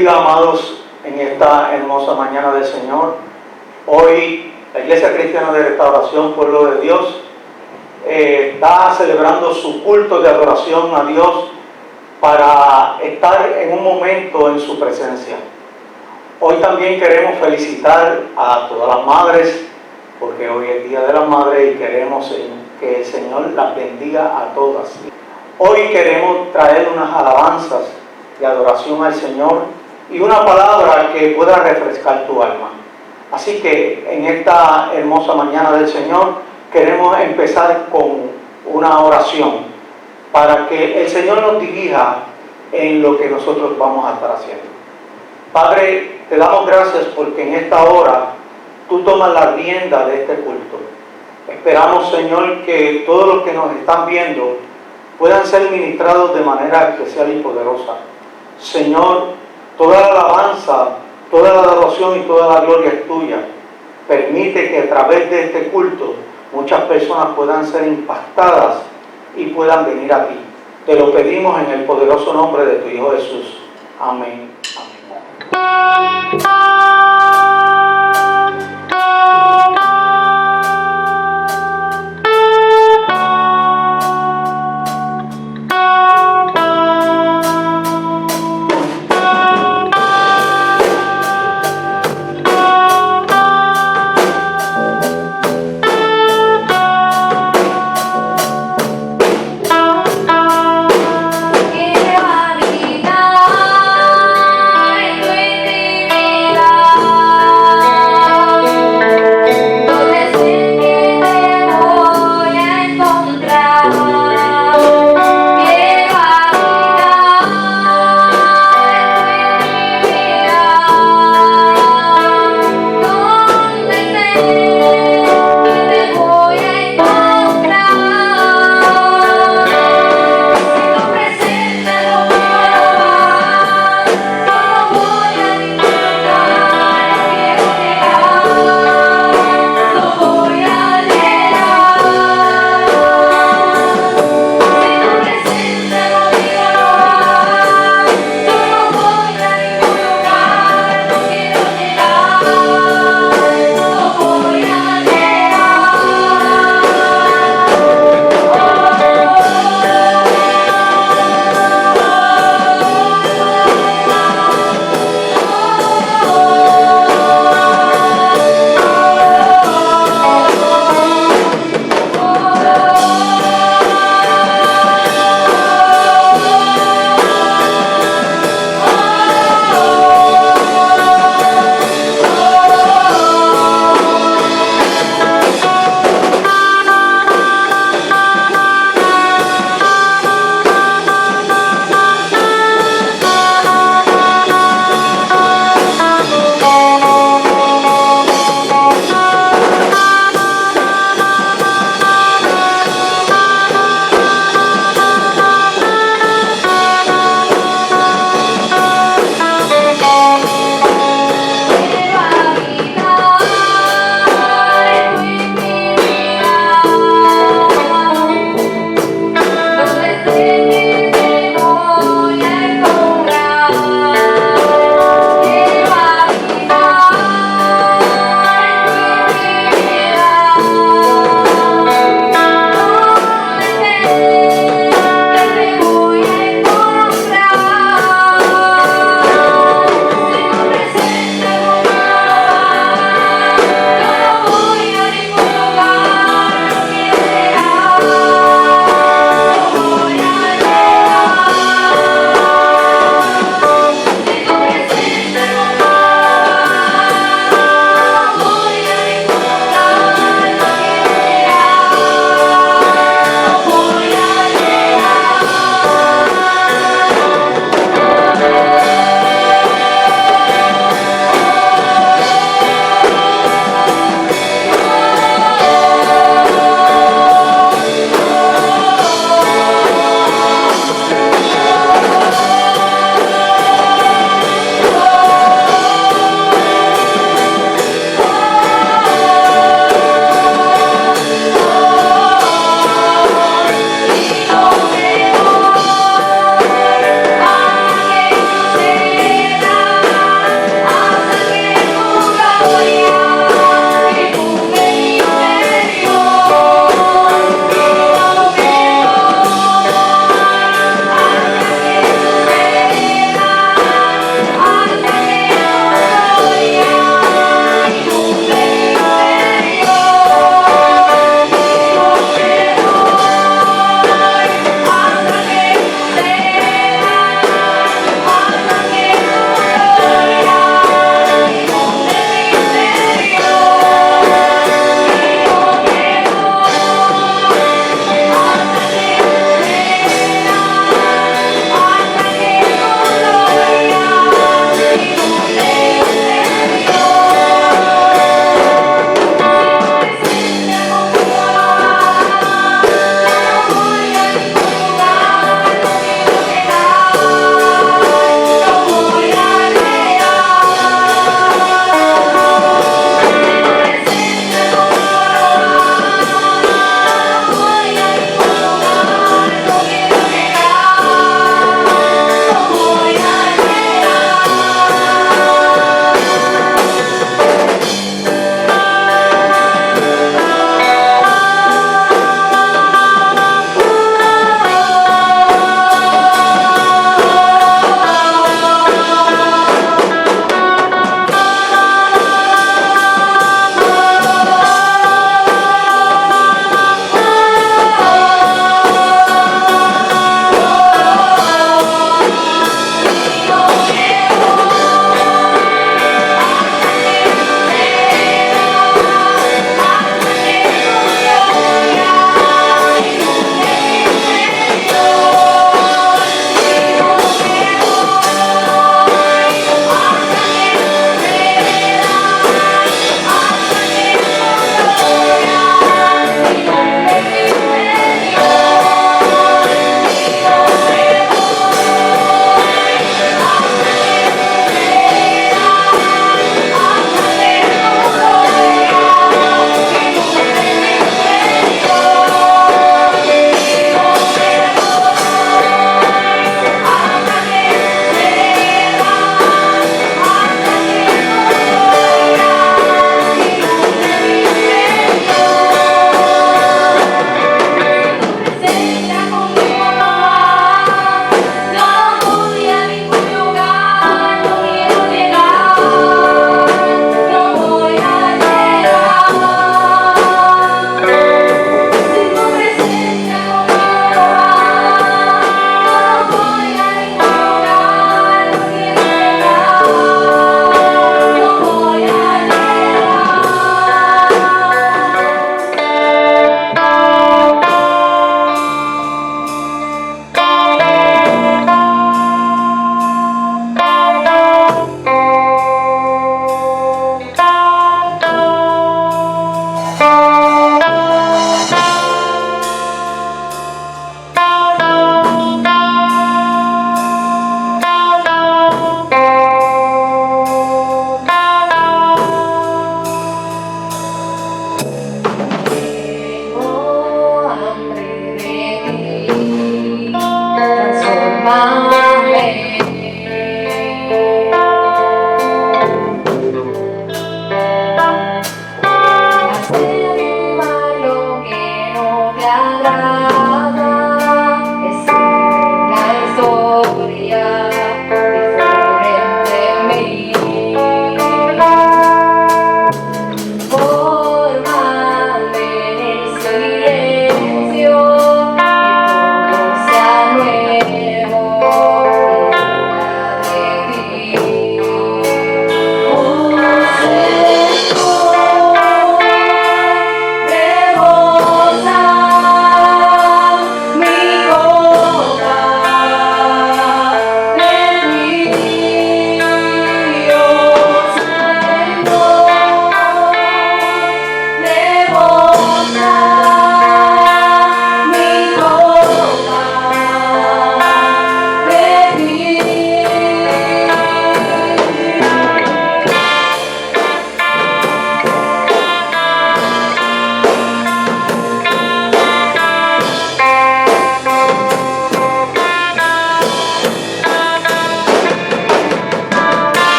bendiga, amados, en esta hermosa mañana del Señor. Hoy la Iglesia Cristiana de Restauración, Pueblo de Dios, está celebrando su culto de adoración a Dios para estar en un momento en su presencia. Hoy también queremos felicitar a todas las madres, porque hoy es el Día de las Madres y queremos que el Señor las bendiga a todas. Hoy queremos traer unas alabanzas de adoración al Señor y una palabra que pueda refrescar tu alma. Así que en esta hermosa mañana del Señor queremos empezar con una oración para que el Señor nos dirija en lo que nosotros vamos a estar haciendo. Padre, te damos gracias porque en esta hora tú tomas la rienda de este culto. Esperamos, Señor, que todos los que nos están viendo puedan ser ministrados de manera especial y poderosa. Señor, toda la alabanza, toda la adoración y toda la gloria es tuya. Permite que a través de este culto muchas personas puedan ser impactadas y puedan venir a ti. Te lo pedimos en el poderoso nombre de tu Hijo Jesús. Amén. Amén.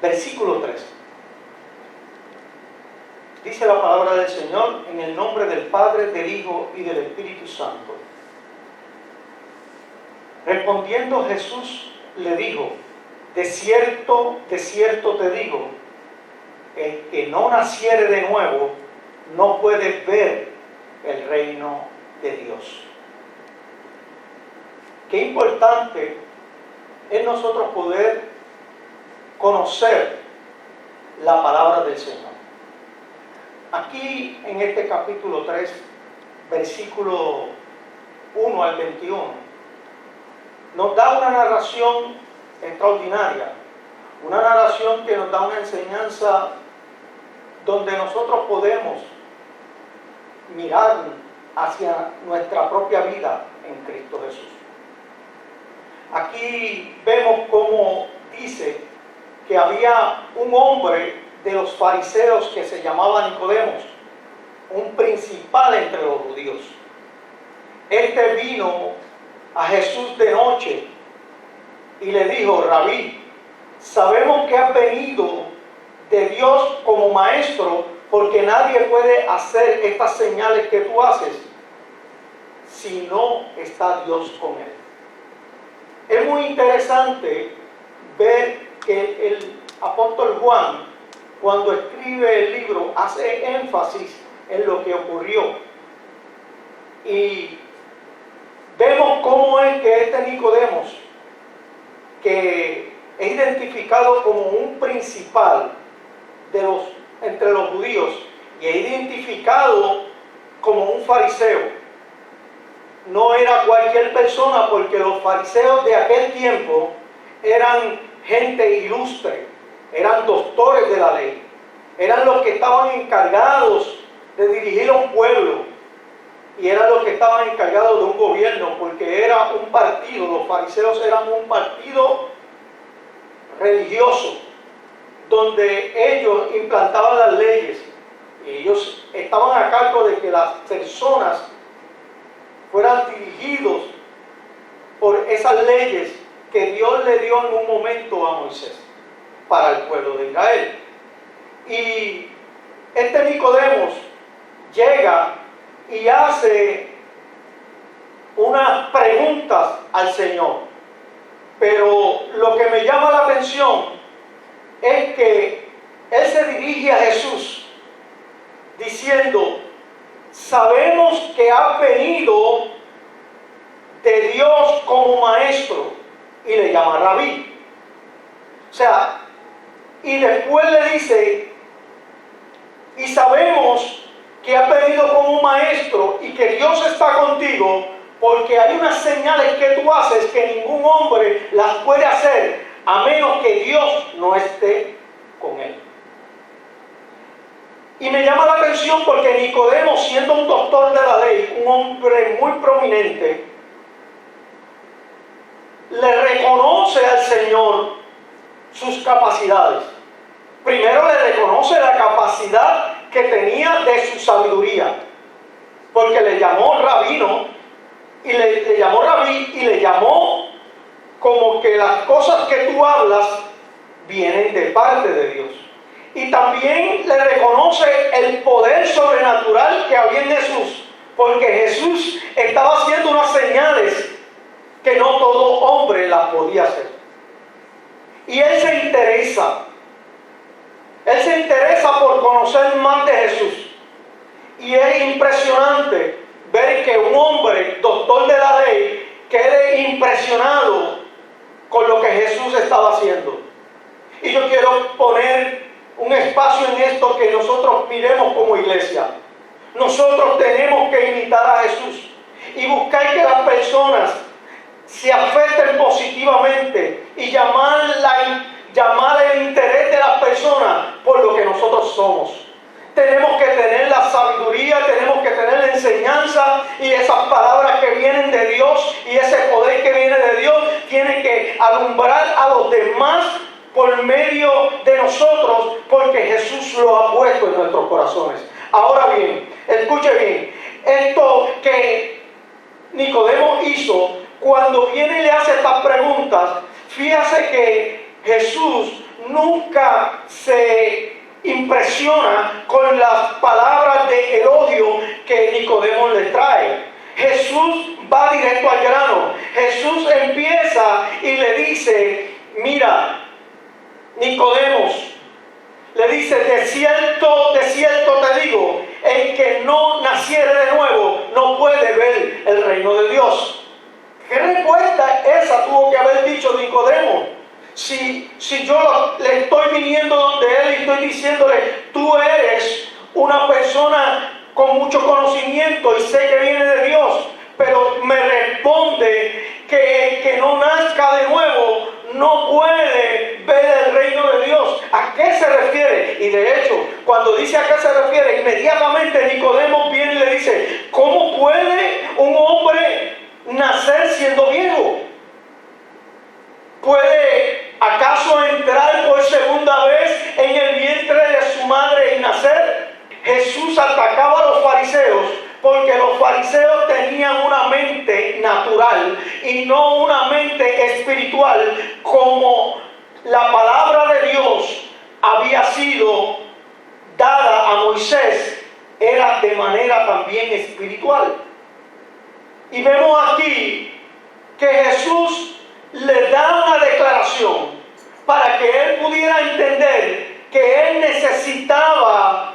versículo 3. Dice la palabra del Señor en el nombre del Padre, del Hijo y del Espíritu Santo. Respondiendo Jesús le dijo: de cierto te digo, el que no naciere de nuevo no puede ver el reino de Dios. Qué importante es nosotros poder conocer la palabra del Señor. Aquí en este capítulo 3, versículo 1 al 21, nos da una narración extraordinaria, una narración que nos da una enseñanza donde nosotros podemos mirar hacia nuestra propia vida en Cristo Jesús. Aquí vemos cómo dice que había un hombre de los fariseos que se llamaba Nicodemo, un principal entre los judíos. Este vino a Jesús de noche y le dijo: Rabí, sabemos que has venido de Dios como maestro, porque nadie puede hacer estas señales que tú haces si no está Dios con él. Es muy interesante ver que el apóstol Juan, cuando escribe el libro, hace énfasis en lo que ocurrió. Y vemos cómo es que este Nicodemo, que es identificado como un principal entre los judíos y es identificado como un fariseo, no era cualquier persona, porque los fariseos de aquel tiempo eran gente ilustre, eran doctores de la ley, eran los que estaban encargados de dirigir a un pueblo y eran los que estaban encargados de un gobierno, porque era un partido. Los fariseos eran un partido religioso donde ellos implantaban las leyes y ellos estaban a cargo de que las personas fueran dirigidos por esas leyes que Dios le dio en un momento a Moisés para el pueblo de Israel. Y este Nicodemo llega y hace unas preguntas al Señor, pero lo que me llama la atención es que él se dirige a Jesús diciendo: sabemos que has venido de Dios como maestro, y le llama Rabí. O sea, y después le dice: y sabemos que has venido como un maestro y que Dios está contigo, porque hay unas señales que tú haces que ningún hombre las puede hacer a menos que Dios no esté con él. Y me llama la atención porque Nicodemo, siendo un doctor de la ley, un hombre muy prominente, le reconoce al Señor sus capacidades. Primero le reconoce la capacidad que tenía de su sabiduría, porque le llamó rabino, y le llamó rabí, y le llamó como que las cosas que tú hablas vienen de parte de Dios. Y también le reconoce el poder sobrenatural que había en Jesús, porque Jesús estaba haciendo unas señales que no todo hombre las podía hacer. Y él se interesa por conocer más de Jesús. Y es impresionante ver que un hombre, doctor de la ley, quede impresionado con lo que Jesús estaba haciendo. Y yo quiero poner un espacio en esto que nosotros miremos como iglesia. Nosotros tenemos que imitar a Jesús y buscar que las personas se afecten positivamente y llamar el interés de las personas por lo que nosotros somos. Tenemos que tener la sabiduría, tenemos que tener la enseñanza, y esas palabras que vienen de Dios y ese poder que viene de Dios tiene que alumbrar a los demás por medio de nosotros, porque Jesús lo ha puesto en nuestros corazones. Ahora bien, escuche bien, esto que Nicodemo hizo, cuando viene y le hace estas preguntas, fíjese que Jesús nunca se impresiona con las palabras de elogio que Nicodemo le trae. Jesús va directo al grano. Jesús empieza y le dice, mira, Nicodemos, le dice, de cierto te digo, el que no naciere de nuevo no puede ver el reino de Dios. ¿Qué respuesta esa tuvo que haber dicho Nicodemo? Si yo le estoy viniendo donde él y estoy diciéndole, tú eres una persona con mucho conocimiento y sé que viene de Dios, pero me responde que no nazca de nuevo, no puede ver el reino de Dios. ¿A qué se refiere? Y de hecho, cuando dice a qué se refiere, inmediatamente Nicodemo viene y le dice, ¿cómo puede un hombre nacer siendo viejo? ¿Puede acaso entrar por segunda vez en el vientre de su madre y nacer? Jesús atacaba a los fariseos porque los fariseos tenían una mente natural y no una mente espiritual, como la palabra de Dios había sido dada a Moisés, era de manera también espiritual. Y vemos aquí que Jesús le da una declaración para que él pudiera entender que él necesitaba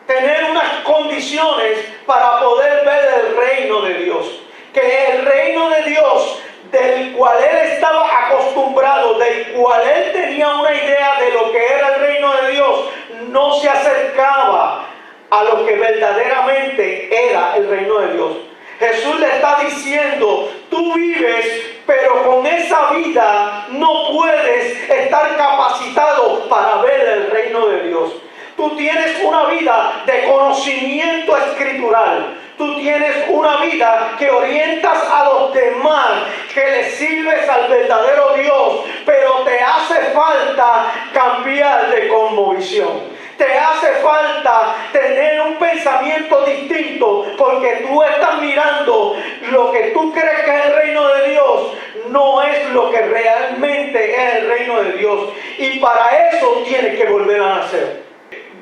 tener unas condiciones para poder ver el reino de Dios. Que el reino de Dios, del cual él estaba acostumbrado, del cual él tenía una idea de lo que era el reino de Dios, no se acercaba a lo que verdaderamente era el reino de Dios. Jesús le está diciendo, tú vives, pero con esa vida no puedes estar capacitado para ver el reino de Dios. Tú tienes una vida de conocimiento escritural. Tú tienes una vida que orientas a los demás, que le sirves al verdadero Dios, pero te hace falta cambiar de cosmovisión. Te hace falta tener un pensamiento distinto, porque tú estás mirando lo que tú crees que es el reino de Dios, no es lo que realmente es el reino de Dios. Y para eso tienes que volver a nacer.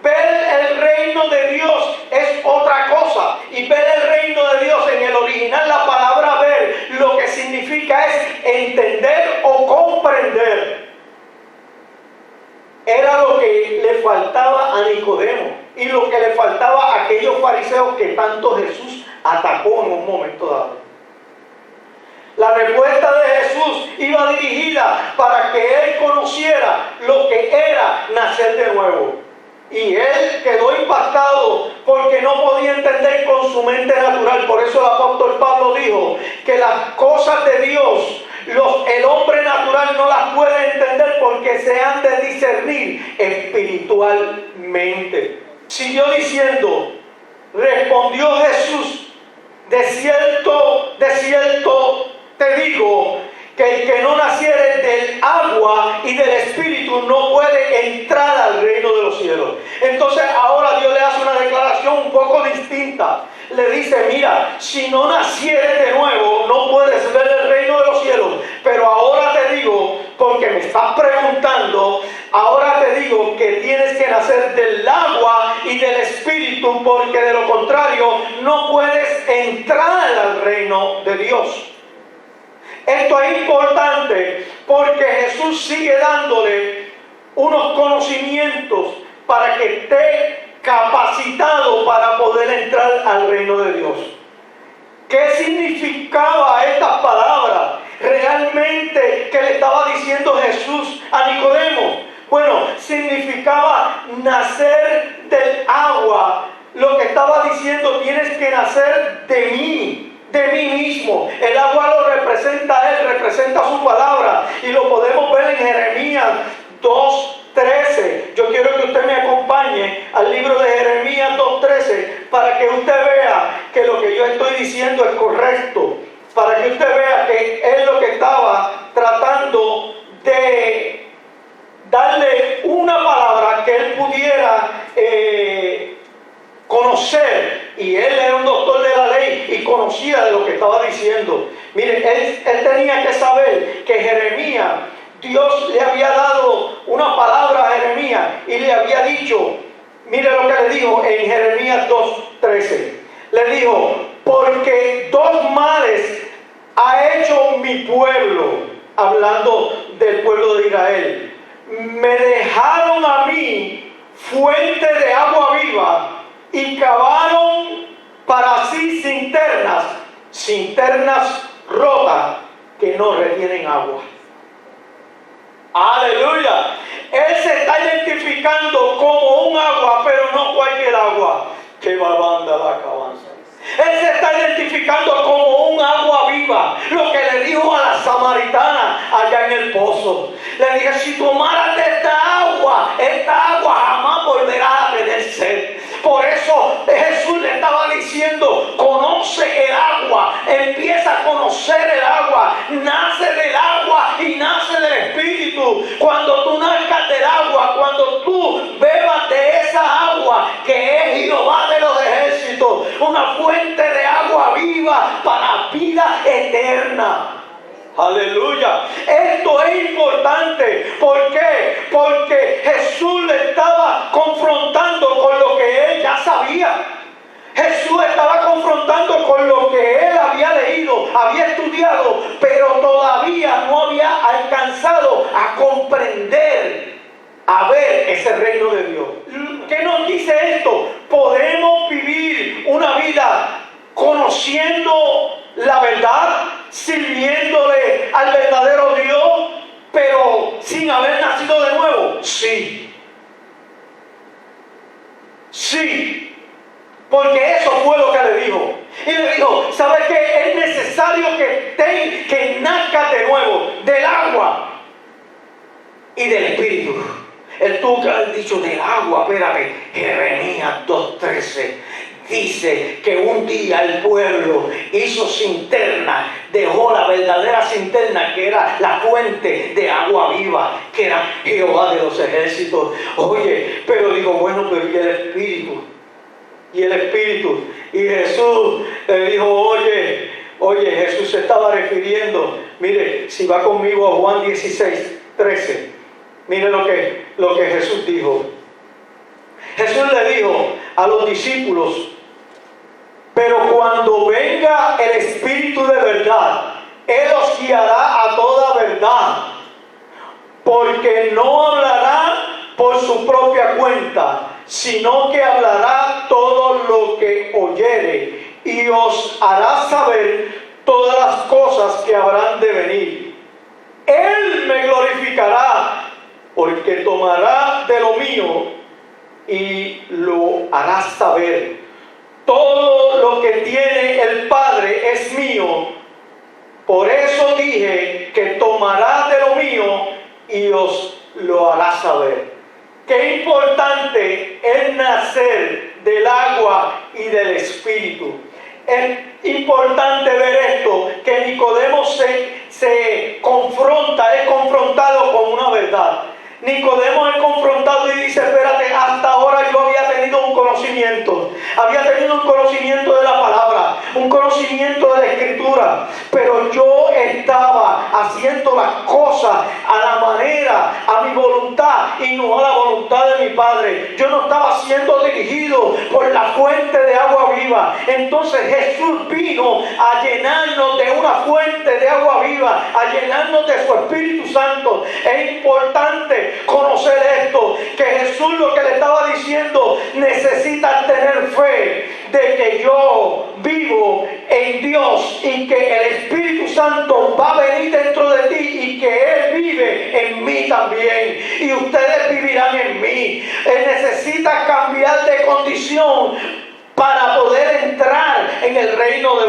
Ver el reino de Dios es otra cosa. Y ver el reino de Dios en el original, la palabra ver, lo que significa es entender o comprender. Era lo que le faltaba a Nicodemo y lo que le faltaba a aquellos fariseos que tanto Jesús atacó en un momento dado. La respuesta de Jesús iba dirigida para que él conociera lo que era nacer de nuevo. Y él quedó impactado porque no podía entender con su mente natural. Por eso el apóstol Pablo dijo que las cosas de Dios, el hombre natural no las puede entender porque se han de discernir espiritualmente. Siguió diciendo, respondió Jesús, de cierto te digo, que el que no naciere del agua y del espíritu no puede entrar al reino de los cielos. Entonces ahora Dios le hace una declaración un poco distinta. Le dice, mira, si no nacieres de nuevo, no puedes ver el reino de los cielos. Pero ahora te digo, porque me estás preguntando, ahora te digo que tienes que nacer del agua y del espíritu, porque de lo contrario no puedes entrar al reino de Dios. Esto es importante porque Jesús sigue dándole unos conocimientos para que esté capacitado para poder entrar al reino de Dios. ¿Qué significaba estas palabras realmente que le estaba diciendo Jesús a Nicodemo? Bueno, significaba nacer del agua. Lo que estaba diciendo, tienes que nacer de mí mismo. El agua lo representa a él, representa su palabra, y lo podemos ver en Jeremías 2:13. Yo quiero que usted me acompañe al libro de Jeremías 2:13 para que usted vea que lo que yo estoy diciendo es correcto, para que usted vea que él lo que estaba tratando de darle una palabra que él pudiera conocer, y él era un doctor de la ley y conocía de lo que estaba diciendo. Mire, él tenía que saber que Jeremías Dios le había dado una palabra a Jeremías y le había dicho, mire lo que le dijo en Jeremías 2:13. Le dijo, porque dos males ha hecho mi pueblo, hablando del pueblo de Israel. Me dejaron a mí fuente de agua viva y cavaron para sí cisternas rotas que no retienen agua. Aleluya. Él se está identificando como un agua, pero no cualquier agua. Que babanda la acabanza. Él se está identificando como un agua viva. Lo que le dijo a la samaritana allá en el pozo. Le dije, si tomaras de esta agua jamás volverás a tener sed. Por eso Jesús le estaba diciendo, conoce el agua, empieza a conocer el agua, nace del agua y nace del Espíritu. Cuando tú nazcas del agua, cuando tú bebas de esa agua que es Jehová de los ejércitos, una fuente de agua viva para vida eterna. Aleluya. Esto es importante. ¿Por qué? Porque Jesús le estaba confrontando con lo que él ya sabía. Jesús estaba confrontando con lo que él había leído, había estudiado, pero todavía no había alcanzado a comprender, a ver ese reino de Dios. ¿Qué nos dice esto? Podemos vivir una vida conociendo la verdad, sirviéndole al verdadero Dios, pero sin haber nacido de nuevo. Sí. Sí. Porque eso fue lo que le dijo. Y le dijo, ¿sabes qué? Es necesario que nazcas de nuevo del agua y del Espíritu. El tú que has dicho del agua, espérate, Jeremías 2:13. Dice que un día el pueblo hizo cisterna, dejó la verdadera cisterna que era la fuente de agua viva, que era Jehová de los ejércitos. Oye, pero digo, bueno, pero ¿y el Espíritu? Y el Espíritu. Y Jesús le dijo, oye, Jesús se estaba refiriendo, mire, si va conmigo a Juan 16:13, mire lo que Jesús dijo. Jesús le dijo a los discípulos, pero cuando venga el Espíritu de verdad, Él os guiará a toda verdad, porque no hablará por su propia cuenta, sino que hablará todo lo que oyere y os hará saber todas las cosas que habrán de venir. Él me glorificará, porque tomará de lo mío y lo hará saber. Todo lo que tiene el Padre es mío. Por eso dije que tomará de lo mío y os lo hará saber. Qué importante es nacer del agua y del Espíritu. Es importante ver esto, que Nicodemo es confrontado con una verdad. Nicodemo es confrontado y dice, espérate, hasta ahora yo había tenido un conocimiento de la palabra, un conocimiento de la Escritura, pero yo estaba haciendo las cosas a la manera, a mi voluntad y no a la voluntad de mi Padre. Yo no estaba siendo dirigido por la fuente de agua viva. Entonces Jesús vino a llenarnos de una fuente de agua viva, a llenarnos de su Espíritu Santo. Es importante conocer esto, que Jesús lo que le estaba diciendo, necesitas tener fe de que yo vivo en Dios y que el Espíritu Santo va a venir dentro de ti y que Él vive en mí también y ustedes vivirán en mí. Él necesita cambiar de condición para poder entrar en el reino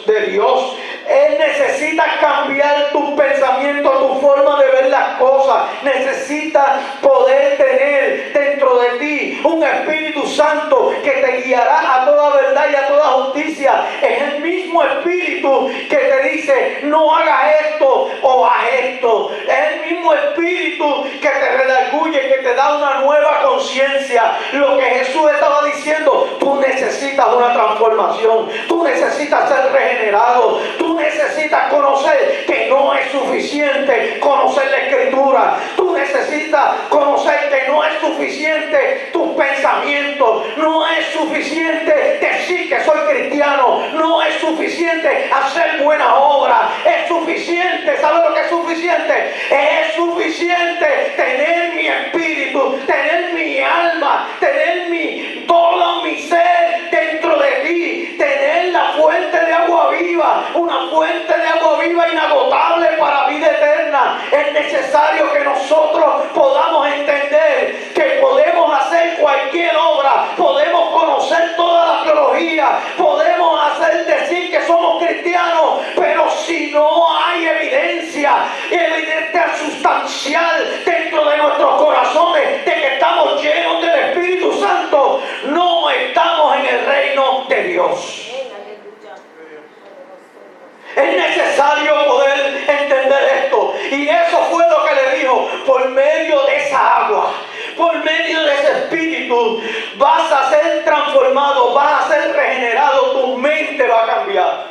de Dios. Él necesita cambiar tu pensamiento, tu forma de ver las cosas. Necesita poder tener dentro de ti un Espíritu Santo que te guiará a toda verdad y a toda justicia. Es el mismo mismo espíritu que te dice no hagas esto o haz esto. Es el mismo espíritu que te redarguye, que te da una nueva conciencia. Lo que Jesús estaba diciendo, tú necesitas una transformación, tú necesitas ser regenerado, tú necesitas conocer que no es suficiente conocer la Escritura, tú necesitas conocer que no es suficiente tus pensamientos, no es suficiente decir que soy cristiano, no es suficiente hacer buenas obras, es suficiente, ¿sabe lo que es suficiente? Es suficiente tener mi espíritu, tener mi alma, tener todo mi ser dentro de ti, tener la fuente de agua viva, una fuente de agua viva inagotable para vida eterna. Es necesario que nosotros podamos entender que podemos hacer cualquier obra, podemos conocer toda la teología, podemos decir que somos cristianos, pero si no hay evidencia sustancial dentro de nuestros corazones de que estamos llenos del Espíritu Santo, no estamos en el reino de Dios. Es necesario poder entender esto. Y eso fue lo que le dijo: por medio de esa agua, por medio de ese espíritu, vas a ser transformado, vas a ser regenerado, tu mente va a cambiar.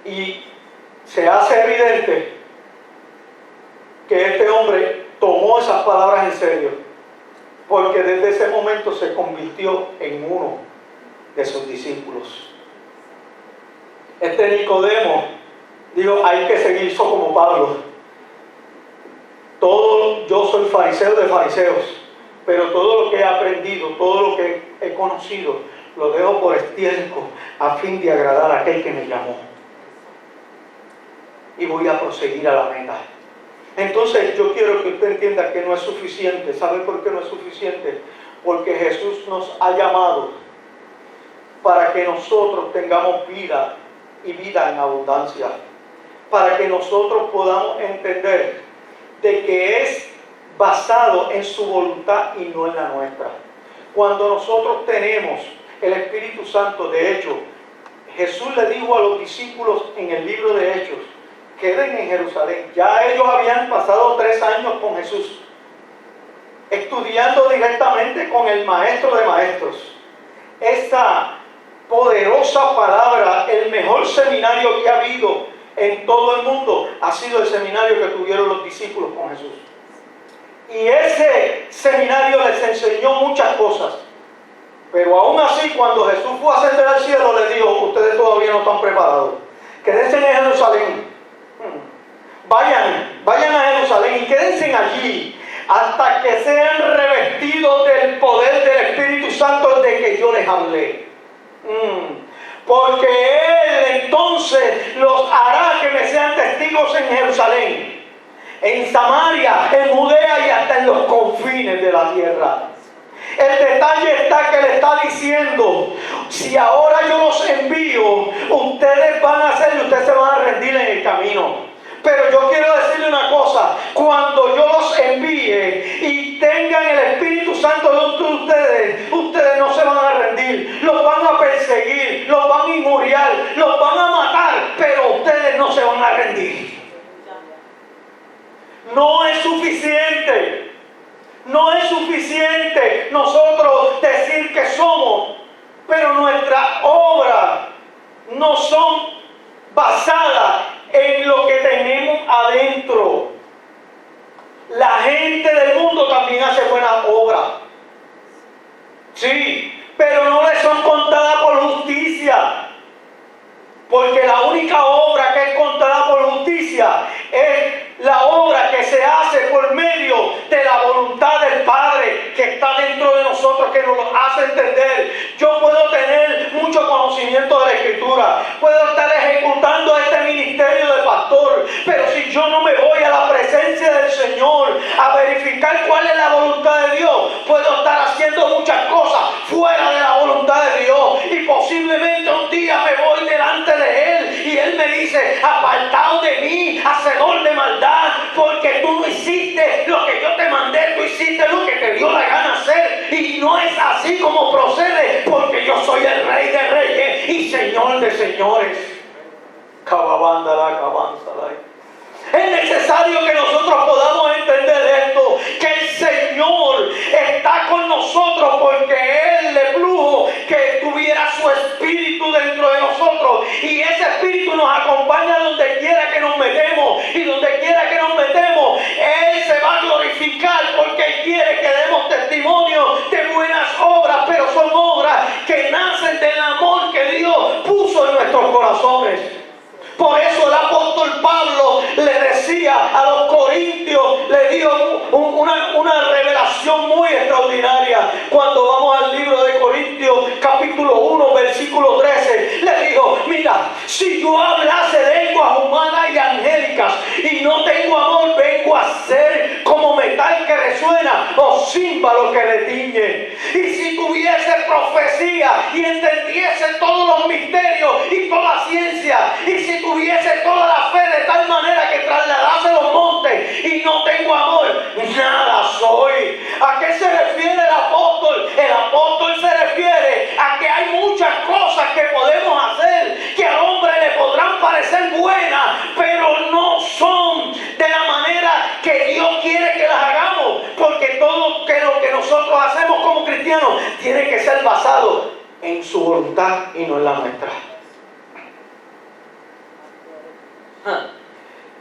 Y se hace evidente que este hombre tomó esas palabras en serio, porque desde ese momento se convirtió en uno de sus discípulos. Este Nicodemo dijo: hay que seguir como Pablo. Yo soy fariseo de fariseos, pero todo lo que he aprendido, todo lo que he conocido, lo dejo por estiércol a fin de agradar a aquel que me llamó. Y voy a proseguir a la meta. Entonces yo quiero que usted entienda que no es suficiente. ¿Sabe por qué no es suficiente? Porque Jesús nos ha llamado para que nosotros tengamos vida y vida en abundancia, para que nosotros podamos entender de que es basado en su voluntad y no en la nuestra. Cuando nosotros tenemos el Espíritu Santo, de hecho, Jesús le dijo a los discípulos en el libro de Hechos: queden en Jerusalén. Ya ellos habían pasado 3 años con Jesús, estudiando directamente con el Maestro de Maestros. Esta poderosa palabra, el mejor seminario que ha habido en todo el mundo, ha sido el seminario que tuvieron los discípulos con Jesús. Y ese seminario les enseñó muchas cosas. Pero aún así, cuando Jesús fue a ascender al cielo, les dijo: ustedes todavía no están preparados. Quédense en Jerusalén. Vayan a Jerusalén y quédense allí hasta que sean revestidos del poder del Espíritu Santo de que yo les hablé. Porque Él entonces los hará que me sean testigos en Jerusalén, en Samaria, en Judea y hasta en los confines de la tierra. El detalle está que le está diciendo: si ahora yo los envío, ustedes van a hacer y ustedes se van a rendir en el camino. Pero yo quiero decirle una cosa: cuando yo los envíe y tengan el Espíritu Santo dentro de ustedes, ustedes no se van a rendir, los van a perseguir, los van a injuriar, los van a matar, pero ustedes no se van a rendir. No es suficiente. No es suficiente nosotros decir que somos, pero nuestras obras no son basadas en lo que tenemos adentro. La gente del mundo también hace buenas obras, sí, pero no les son contadas por justicia. Porque la única obra que es contada por justicia es la obra que se hace por medio de la voluntad del Padre que está dentro de nosotros, que nos lo hace entender. Yo puedo tener mucho conocimiento de la Escritura, puedo estar ejecutando este ministerio de pastor, pero si yo no me voy a la presencia del Señor a verificar cuál es la voluntad de Dios, puedo estar haciendo muchas cosas fuera de la voluntad de Dios, y posiblemente un día me voy delante de Él y Él me dice: apartado de mí, hacedor de maldad, porque tú no hiciste lo que yo te mandé, tú hiciste lo que te dio la gana hacer, y no es así como procede, porque yo soy el Rey de Reyes y Señor Señor de señores. Cababanda la cabanza. Es necesario que nosotros podamos entender esto, que el Señor está con nosotros porque Él le plugo que tuviera su espíritu dentro de nosotros, y ese espíritu nos acompaña donde quiera que nos metemos, y donde quiera que nos metemos Él se va a glorificar porque Él quiere que demos testimonio de buenas obras, pero son obras que nacen del amor que Dios puso en nuestros corazones. Por eso el apóstol Pablo le decía a los corintios, le dio una revelación muy extraordinaria. Cuando vamos al libro de Corintios, capítulo 1, versículo 13, le dijo: mira, si yo hablase lenguas humanas y angélicas y no tengo amor, vengo a ser como metal que resuena o címbalo que retiñe. Y si tuviese profecía y entendiese todos los misterios y toda ciencia, y si tuviese toda la fe de tal manera que trasladase los montes y no tengo amor, nada soy. ¿A qué se refiere el apóstol? El apóstol se refiere a que hay muchas cosas que podemos hacer que al hombre le podrán parecer buenas, pero no son de la manera que Dios quiere que las hagamos, porque todo lo que nosotros hacemos como cristianos tiene que ser basado en su voluntad y no en la nuestra.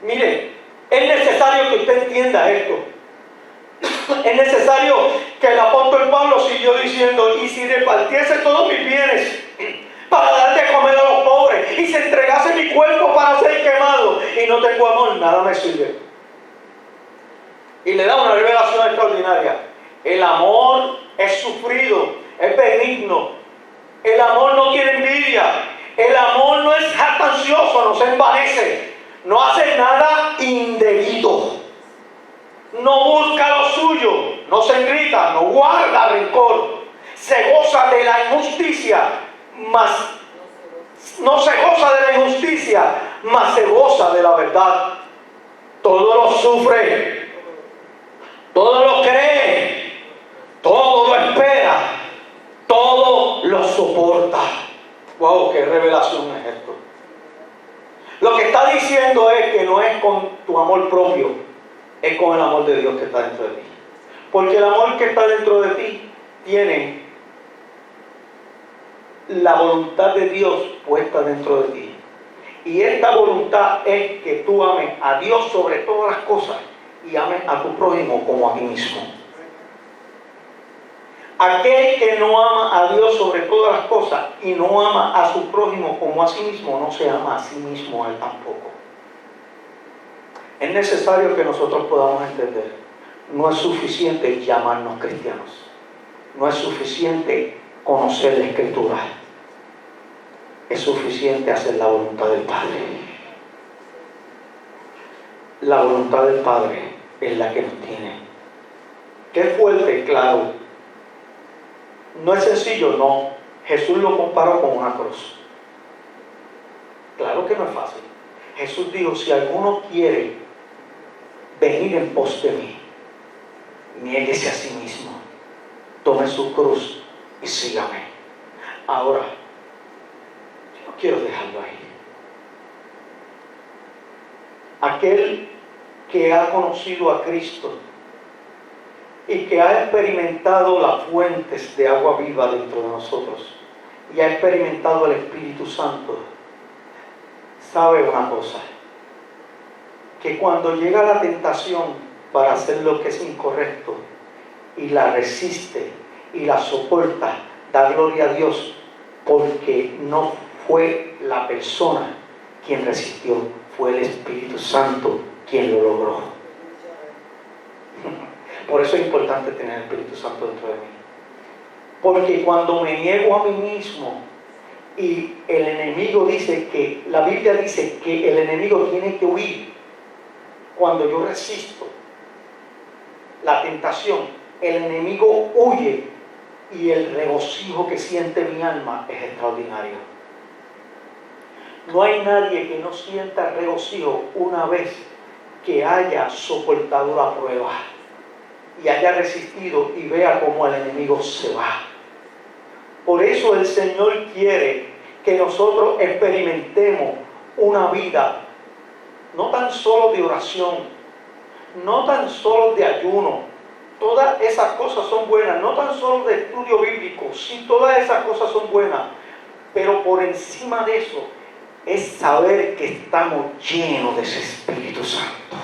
Mire, es necesario que usted entienda esto. Es necesario que el apóstol Pablo siguió diciendo: y si repartiese todos mis bienes para dar de comer a los pobres, y se entregase mi cuerpo para ser quemado, y no tengo amor, nada me sirve. Y le da una revelación extraordinaria. El amor es sufrido, es benigno. El amor no tiene envidia. El amor no es jactancioso, no se envanece. No hace nada indebido. No busca lo suyo. No se irrita, no guarda rencor. Se goza de la injusticia, no se goza de la injusticia, mas se goza de la verdad. Todo lo sufre, todo lo cree, todo lo espera, todo lo soporta. ¡Wow! ¡Qué revelación es esto! Lo que está diciendo es que no es con tu amor propio, es con el amor de Dios que está dentro de ti. Porque el amor que está dentro de ti tiene la voluntad de Dios puesta dentro de ti. Y esta voluntad es que tú ames a Dios sobre todas las cosas y ames a tu prójimo como a ti mismo. Aquel que no ama a Dios sobre todas las cosas y no ama a su prójimo como a sí mismo, no se ama a sí mismo a él tampoco. Es necesario que nosotros podamos entender: no es suficiente llamarnos cristianos, no es suficiente conocer la Escritura, es suficiente hacer la voluntad del Padre. La voluntad del Padre es la que nos tiene. ¿Qué fuerte? Claro. ¿No es sencillo? No. Jesús lo comparó con una cruz. Claro que no es fácil. Jesús dijo: si alguno quiere venir en pos de mí, niéguese a sí mismo, tome su cruz y sígame. Ahora, yo no quiero dejarlo ahí. Aquel que ha conocido a Cristo y que ha experimentado las fuentes de agua viva dentro de nosotros y ha experimentado el Espíritu Santo, sabe una cosa: que cuando llega la tentación para hacer lo que es incorrecto y la resiste y la soporta, da gloria a Dios, porque no fue la persona quien resistió, fue el Espíritu Santo quien lo logró. Por eso es importante tener el Espíritu Santo dentro de mí. Porque cuando me niego a mí mismo y el enemigo dice que, la Biblia dice que el enemigo tiene que huir, cuando yo resisto la tentación, el enemigo huye y el regocijo que siente mi alma es extraordinario. No hay nadie que no sienta regocijo una vez que haya soportado la prueba y haya resistido y vea cómo el enemigo se va. Por eso el Señor quiere que nosotros experimentemos una vida no tan solo de oración, no tan solo de ayuno. Todas esas cosas son buenas, no tan solo de estudio bíblico, sí, todas esas cosas son buenas, pero por encima de eso es saber que estamos llenos de ese Espíritu Santo.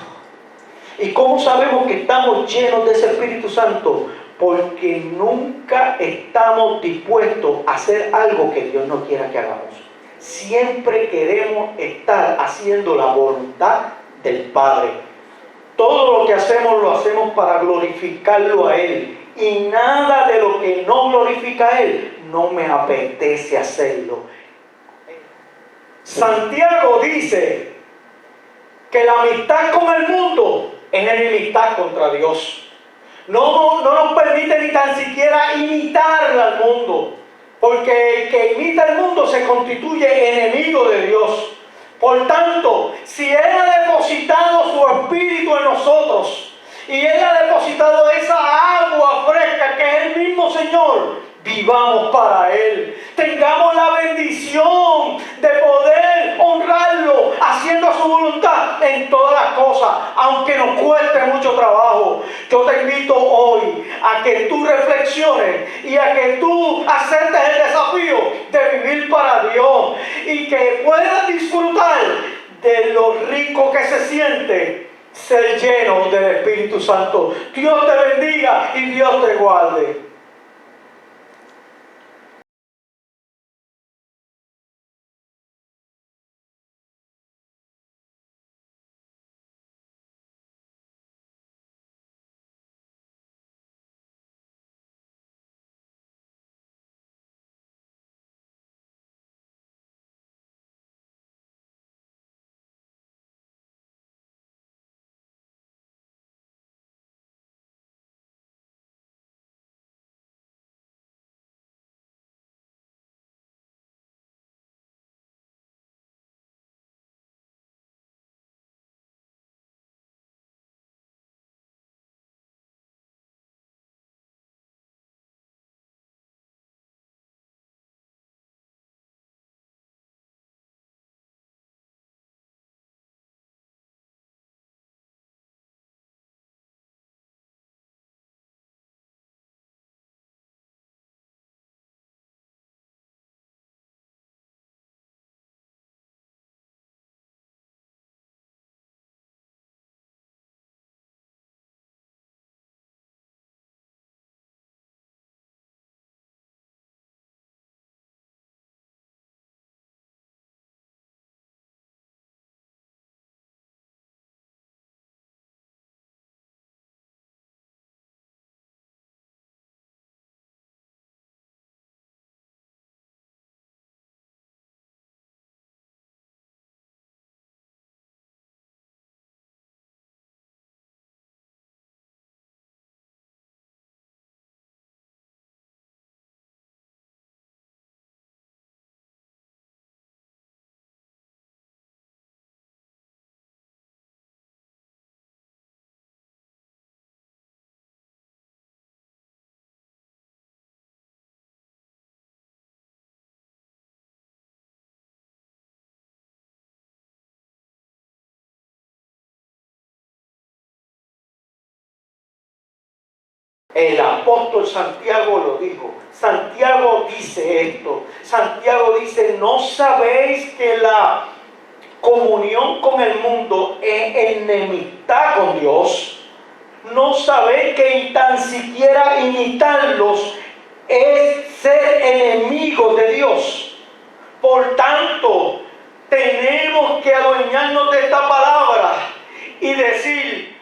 ¿Y cómo sabemos que estamos llenos de ese Espíritu Santo? Porque nunca estamos dispuestos a hacer algo que Dios no quiera que hagamos. Siempre queremos estar haciendo la voluntad del Padre. Todo lo que hacemos lo hacemos para glorificarlo a Él. Y nada de lo que no glorifica a Él no me apetece hacerlo. Santiago dice que la amistad con el mundo es enemistad contra Dios. No nos permite ni tan siquiera imitar al mundo, porque el que imita al mundo se constituye enemigo de Dios. Por tanto, si Él ha depositado su Espíritu en nosotros y Él ha depositado esa agua fresca que es el mismo Señor, vivamos para Él. Tengamos la bendición de poder honrarlo haciendo su voluntad en todas las cosas, aunque nos cueste mucho trabajo. Yo te invito hoy a que tú reflexiones y a que tú aceptes el desafío de vivir para Dios y que puedas disfrutar de lo rico que se siente ser lleno del Espíritu Santo. Dios te bendiga y Dios te guarde. El apóstol Santiago lo dijo. Santiago dice esto. Santiago dice, ¿no sabéis que la comunión con el mundo es enemistad con Dios? ¿No sabéis que tan siquiera imitarlos es ser enemigos de Dios? Por tanto, tenemos que adueñarnos de esta palabra y decir,